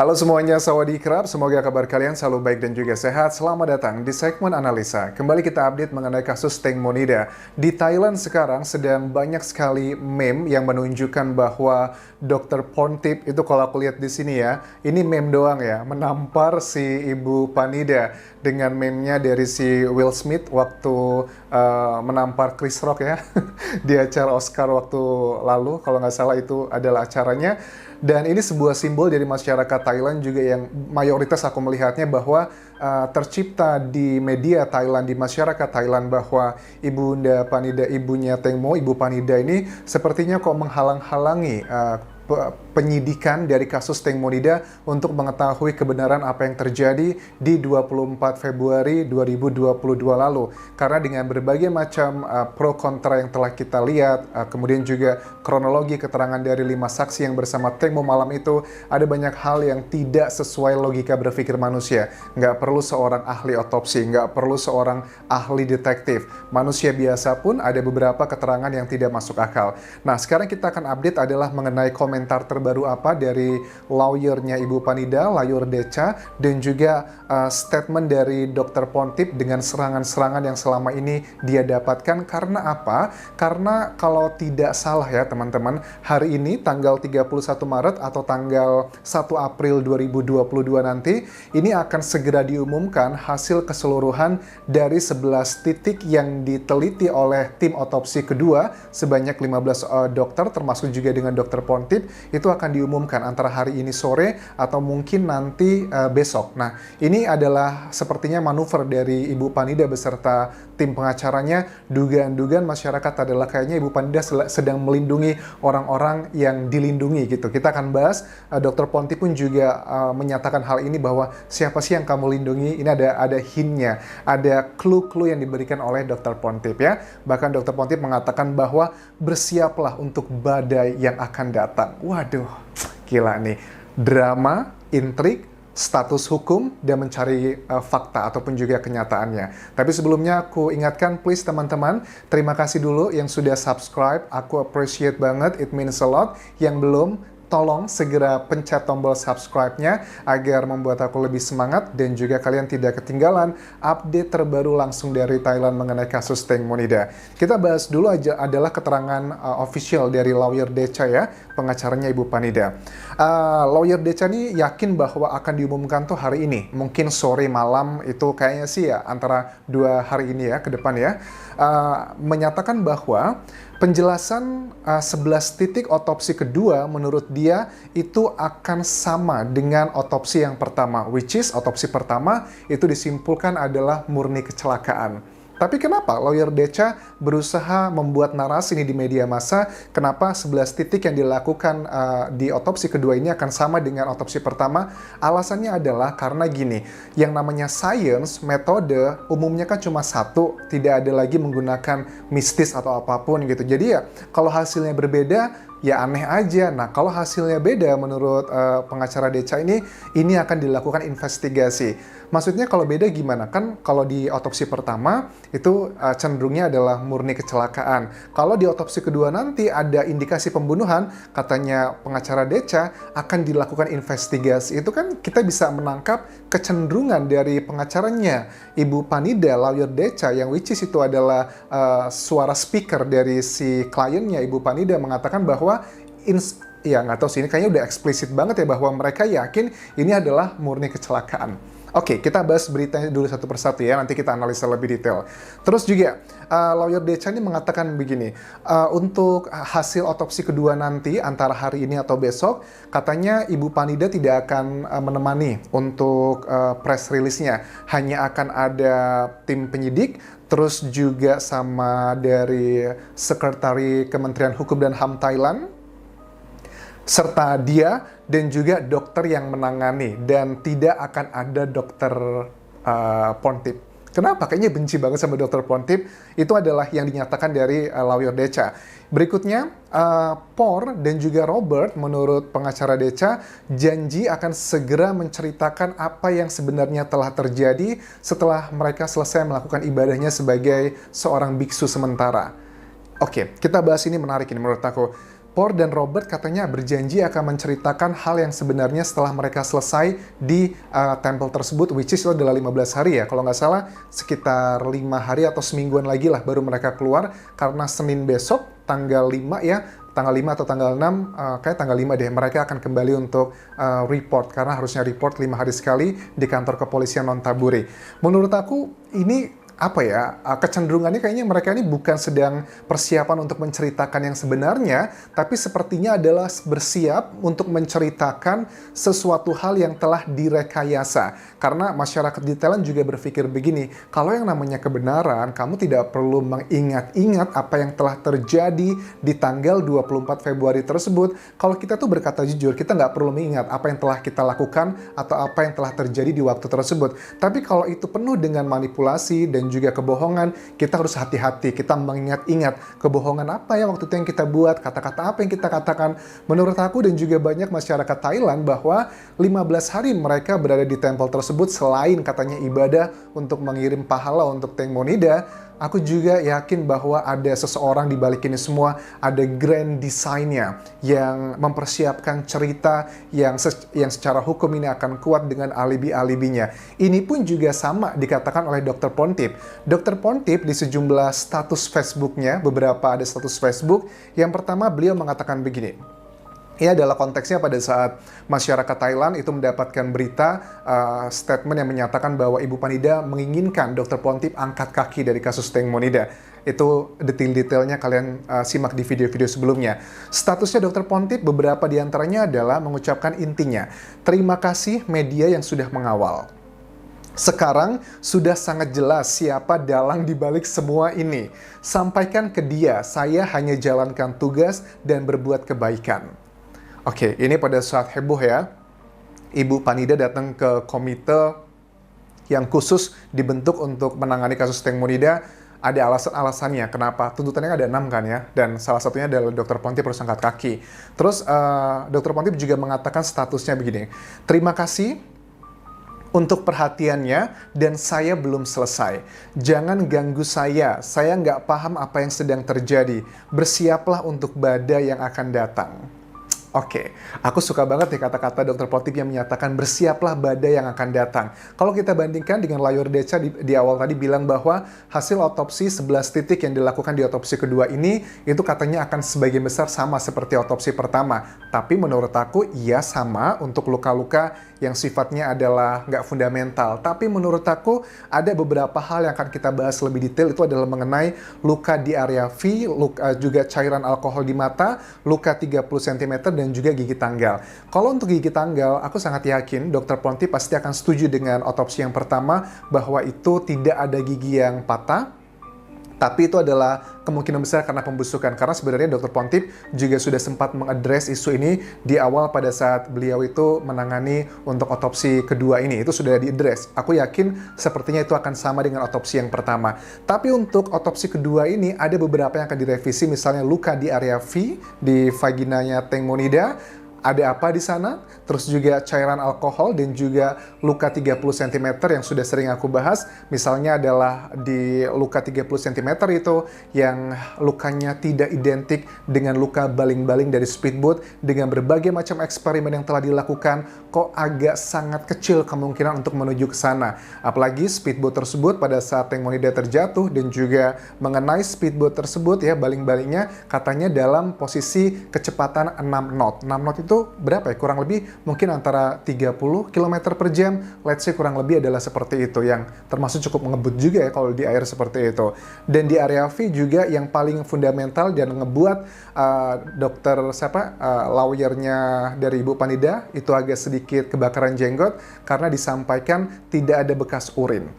Halo semuanya, sawadee-krap. Semoga kabar kalian selalu baik dan juga sehat. Selamat datang di segmen analisa. Kembali kita update mengenai kasus Teng Monida. Di Thailand sekarang sedang banyak sekali meme yang menunjukkan bahwa Dr. Pontip itu, kalau aku lihat di sini ya, ini meme doang ya, menampar si Ibu Panida dengan meme-nya dari si Will Smith waktu menampar Chris Rock ya di acara Oscar waktu lalu, kalau nggak salah itu adalah acaranya. Dan ini sebuah simbol dari masyarakat Thailand juga yang mayoritas aku melihatnya bahwa tercipta di media Thailand, di masyarakat Thailand, bahwa Ibunda Panida, ibunya Teng Mo, Ibu Panida ini sepertinya kok menghalang-halangi penyidikan dari kasus Teng Monida untuk mengetahui kebenaran apa yang terjadi di 24 Februari 2022 lalu. Karena dengan berbagai macam pro kontra yang telah kita lihat, kemudian juga kronologi keterangan dari 5 saksi yang bersama Teng Mo malam itu, ada banyak hal yang tidak sesuai logika berpikir manusia. Nggak perlu seorang ahli otopsi, nggak perlu seorang ahli detektif. Manusia biasa pun ada beberapa keterangan yang tidak masuk akal. Nah, sekarang kita akan update adalah mengenai komentar terbaru apa dari lawyernya Ibu Panida, lawyer Decha, dan juga statement dari Dr. Pontip dengan serangan-serangan yang selama ini dia dapatkan. Karena apa? Karena kalau tidak salah ya teman-teman, hari ini tanggal 31 Maret atau tanggal 1 April 2022 nanti, ini akan segera diumumkan hasil keseluruhan dari 11 titik yang diteliti oleh tim otopsi kedua sebanyak 15 dokter, termasuk juga dengan Dr. Pontip. Itu akan diumumkan antara hari ini sore atau mungkin nanti besok. Nah, ini adalah sepertinya manuver dari Ibu Panida beserta tim pengacaranya. Dugaan-dugaan masyarakat adalah kayaknya Ibu Panida sedang melindungi orang-orang yang dilindungi gitu. Kita akan bahas, Dr. Pontip pun juga menyatakan hal ini bahwa siapa sih yang kamu lindungi. Ini ada hint-nya, ada clue-clue yang diberikan oleh Dr. Pontip ya. Bahkan Dr. Pontip mengatakan bahwa bersiaplah untuk badai yang akan datang. Waduh, gila nih. Drama, intrik, status hukum, dan mencari fakta ataupun juga kenyataannya. Tapi sebelumnya aku ingatkan, please teman-teman, terima kasih dulu yang sudah subscribe. Aku appreciate banget, it means a lot. Yang belum, tolong segera pencet tombol subscribe-nya agar membuat aku lebih semangat dan juga kalian tidak ketinggalan update terbaru langsung dari Thailand mengenai kasus Teng Monida. Kita bahas dulu aja adalah keterangan official dari lawyer Decha ya, pengacaranya Ibu Panida. Lawyer Decha ini yakin bahwa akan diumumkan tuh hari ini, mungkin sore malam itu kayaknya sih ya, antara 2 hari ini ya ke depan ya. Menyatakan bahwa penjelasan 11 titik otopsi kedua menurut dia itu akan sama dengan otopsi yang pertama, which is otopsi pertama itu disimpulkan adalah murni kecelakaan. Tapi kenapa lawyer Decha berusaha membuat narasi ini di media massa? Kenapa 11 titik yang dilakukan di otopsi kedua ini akan sama dengan otopsi pertama? Alasannya adalah karena gini, yang namanya science, metode, umumnya kan cuma satu, tidak ada lagi menggunakan mistis atau apapun gitu. Jadi ya, kalau hasilnya berbeda, ya aneh aja. Nah, kalau hasilnya beda menurut pengacara Decha ini akan dilakukan investigasi. Maksudnya kalau beda gimana? Kan kalau di otopsi pertama itu cenderungnya adalah murni kecelakaan. Kalau di otopsi kedua nanti ada indikasi pembunuhan, katanya pengacara Decha akan dilakukan investigasi. Itu kan kita bisa menangkap kecenderungan dari pengacaranya Ibu Panida, lawyer Decha, yang which is itu adalah suara speaker dari si kliennya Ibu Panida, mengatakan bahwa ya nggak tahu sih, ini kayaknya udah eksplisit banget ya bahwa mereka yakin ini adalah murni kecelakaan. Oke, kita bahas beritanya dulu satu persatu ya, nanti kita analisa lebih detail. Terus juga, lawyer Decha ini mengatakan begini, untuk hasil otopsi kedua nanti, antara hari ini atau besok, katanya Ibu Panida tidak akan menemani untuk press release-nya. Hanya akan ada tim penyidik, terus juga sama dari Sekretari Kementerian Hukum dan HAM Thailand, serta dia dan juga dokter yang menangani, dan tidak akan ada dokter Pontip. Kenapa? Kayaknya benci banget sama dokter Pontip. Itu adalah yang dinyatakan dari lawyer Decha. Berikutnya, Por dan juga Robert, menurut pengacara Decha, janji akan segera menceritakan apa yang sebenarnya telah terjadi setelah mereka selesai melakukan ibadahnya sebagai seorang biksu sementara. Oke, kita bahas ini, menarik ini menurut aku. Paul dan Robert katanya berjanji akan menceritakan hal yang sebenarnya setelah mereka selesai di temple tersebut, which is itu adalah 15 hari ya, kalau nggak salah sekitar 5 hari atau semingguan lagi lah baru mereka keluar, karena Senin besok tanggal 5 ya, tanggal 5 atau tanggal 6, kayak tanggal 5 deh, mereka akan kembali untuk report, karena harusnya report 5 hari sekali di kantor kepolisian Nonthaburi. Menurut aku ini apa ya, kecenderungannya kayaknya mereka ini bukan sedang persiapan untuk menceritakan yang sebenarnya, tapi sepertinya adalah bersiap untuk menceritakan sesuatu hal yang telah direkayasa. Karena masyarakat di Thailand juga berpikir begini, kalau yang namanya kebenaran, kamu tidak perlu mengingat-ingat apa yang telah terjadi di tanggal 24 Februari tersebut. Kalau kita tuh berkata jujur, kita nggak perlu mengingat apa yang telah kita lakukan atau apa yang telah terjadi di waktu tersebut. Tapi kalau itu penuh dengan manipulasi dan juga kebohongan, kita harus hati-hati. Kita mengingat-ingat kebohongan apa ya waktu itu yang kita buat, kata-kata apa yang kita katakan. Menurut aku dan juga banyak masyarakat Thailand bahwa 15 hari mereka berada di temple tersebut, selain katanya ibadah untuk mengirim pahala untuk Teng Monida, aku juga yakin bahwa ada seseorang di balik ini semua, ada grand design-nya yang mempersiapkan cerita yang secara hukum ini akan kuat dengan alibi-alibinya. Ini pun juga sama dikatakan oleh Dr. Pontip. Dr. Pontip di sejumlah status Facebook-nya, beberapa ada status Facebook, yang pertama beliau mengatakan begini. Ini adalah konteksnya pada saat masyarakat Thailand itu mendapatkan berita statement yang menyatakan bahwa Ibu Panida menginginkan Dr. Pontip angkat kaki dari kasus Teng Monida. Itu detail-detailnya kalian simak di video-video sebelumnya. Statusnya Dr. Pontip beberapa diantaranya adalah mengucapkan intinya, terima kasih media yang sudah mengawal. Sekarang sudah sangat jelas siapa dalang dibalik semua ini. Sampaikan ke dia, saya hanya jalankan tugas dan berbuat kebaikan. Oke, ini pada saat heboh ya, Ibu Panida datang ke komite yang khusus dibentuk untuk menangani kasus Teng Monida. Ada alasan-alasannya kenapa, tuntutannya ada 6 kan ya, dan salah satunya adalah Dr. Pontip harus angkat kaki. Terus Dr. Pontip juga mengatakan statusnya begini, terima kasih untuk perhatiannya dan saya belum selesai. Jangan ganggu saya nggak paham apa yang sedang terjadi. Bersiaplah untuk badai yang akan datang. Oke, aku suka banget nih kata-kata Dr. Pontip yang menyatakan bersiaplah badai yang akan datang. Kalau kita bandingkan dengan Layur Deca di awal tadi bilang bahwa hasil otopsi 11 titik yang dilakukan di otopsi kedua ini, itu katanya akan sebagian besar sama seperti otopsi pertama. Tapi menurut aku, iya sama untuk luka-luka yang sifatnya adalah nggak fundamental. Tapi menurut aku, ada beberapa hal yang akan kita bahas lebih detail, itu adalah mengenai luka di area V, juga cairan alkohol di mata, luka 30 cm, dan juga gigi tanggal. Kalau untuk gigi tanggal, aku sangat yakin Dr. Pontip pasti akan setuju dengan otopsi yang pertama bahwa itu tidak ada gigi yang patah, tapi itu adalah kemungkinan besar karena pembusukan. Karena sebenarnya Dr. Pontip juga sudah sempat mengadres isu ini di awal pada saat beliau itu menangani untuk otopsi kedua ini. Itu sudah diadres. Aku yakin sepertinya itu akan sama dengan otopsi yang pertama. Tapi untuk otopsi kedua ini ada beberapa yang akan direvisi, misalnya luka di area V, di vaginanya Teng Monida. Ada apa di sana? Terus juga cairan alkohol dan juga luka 30 cm yang sudah sering aku bahas. Misalnya adalah di luka 30 cm itu yang lukanya tidak identik dengan luka baling-baling dari speedboat. Dengan berbagai macam eksperimen yang telah dilakukan, kok agak sangat kecil kemungkinan untuk menuju ke sana. Apalagi speedboat tersebut pada saat Teng Monida terjatuh dan juga mengenai speedboat tersebut ya, baling-balingnya katanya dalam posisi kecepatan 6 knot. 6 knot itu berapa ya? Kurang lebih mungkin antara 30 km per jam. Let's say kurang lebih adalah seperti itu, yang termasuk cukup mengebut juga ya kalau di air seperti itu. Dan di area V juga yang paling fundamental dan ngebuat dokter lawyernya dari Ibu Panida itu agak sedikit kebakaran jenggot karena disampaikan tidak ada bekas urin.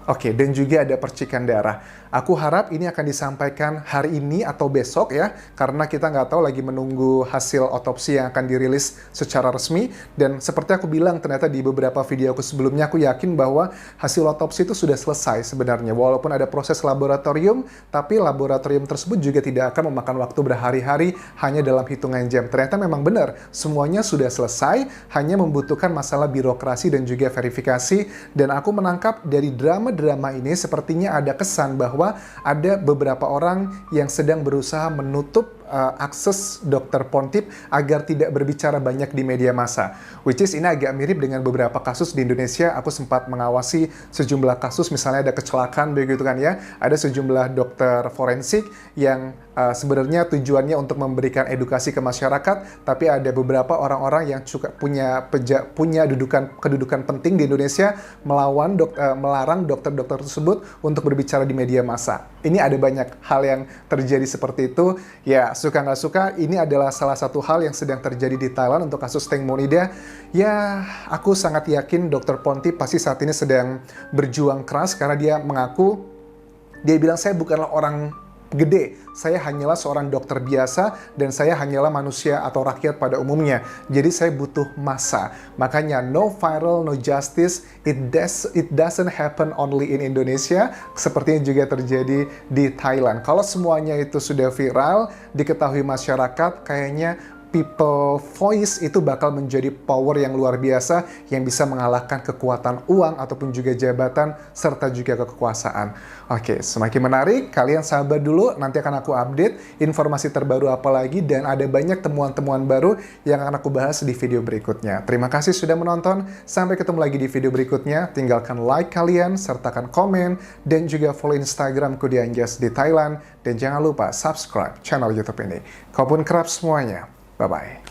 Oke, dan juga ada percikan darah. Aku harap ini akan disampaikan hari ini atau besok ya, karena kita nggak tahu, lagi menunggu hasil otopsi yang akan dirilis secara resmi. Dan seperti aku bilang ternyata di beberapa video aku sebelumnya, aku yakin bahwa hasil otopsi itu sudah selesai sebenarnya. Walaupun ada proses laboratorium, tapi laboratorium tersebut juga tidak akan memakan waktu berhari-hari, hanya dalam hitungan jam. Ternyata memang benar, semuanya sudah selesai, hanya membutuhkan masalah birokrasi dan juga verifikasi. Dan aku menangkap dari drama ini sepertinya ada kesan bahwa ada beberapa orang yang sedang berusaha menutup akses Dr. Pontip agar tidak berbicara banyak di media massa. Which is ini agak mirip dengan beberapa kasus di Indonesia. Aku sempat mengawasi sejumlah kasus, misalnya ada kecelakaan begitu kan ya. Ada sejumlah dokter forensik yang sebenarnya tujuannya untuk memberikan edukasi ke masyarakat, tapi ada beberapa orang-orang yang juga punya kedudukan penting di Indonesia melarang dokter-dokter tersebut untuk berbicara di media massa. Ini ada banyak hal yang terjadi seperti itu. Ya, suka nggak suka, ini adalah salah satu hal yang sedang terjadi di Thailand untuk kasus Teng Monida. Ya, aku sangat yakin Dr. Pontip pasti saat ini sedang berjuang keras karena dia mengaku, dia bilang, saya bukanlah orang gede, saya hanyalah seorang dokter biasa dan saya hanyalah manusia atau rakyat pada umumnya. Jadi saya butuh massa. Makanya no viral, no justice. It doesn't happen only in Indonesia, seperti yang juga terjadi di Thailand. Kalau semuanya itu sudah viral, diketahui masyarakat, kayaknya people voice itu bakal menjadi power yang luar biasa yang bisa mengalahkan kekuatan uang ataupun juga jabatan serta juga kekuasaan. Oke, semakin menarik, kalian sabar dulu, nanti akan aku update informasi terbaru apa lagi dan ada banyak temuan-temuan baru yang akan aku bahas di video berikutnya. Terima kasih sudah menonton, sampai ketemu lagi di video berikutnya. Tinggalkan like kalian, sertakan komen, dan juga follow Instagramku di Anjas di Thailand, dan jangan lupa subscribe channel YouTube ini. Kopun kerap semuanya. Bye-bye.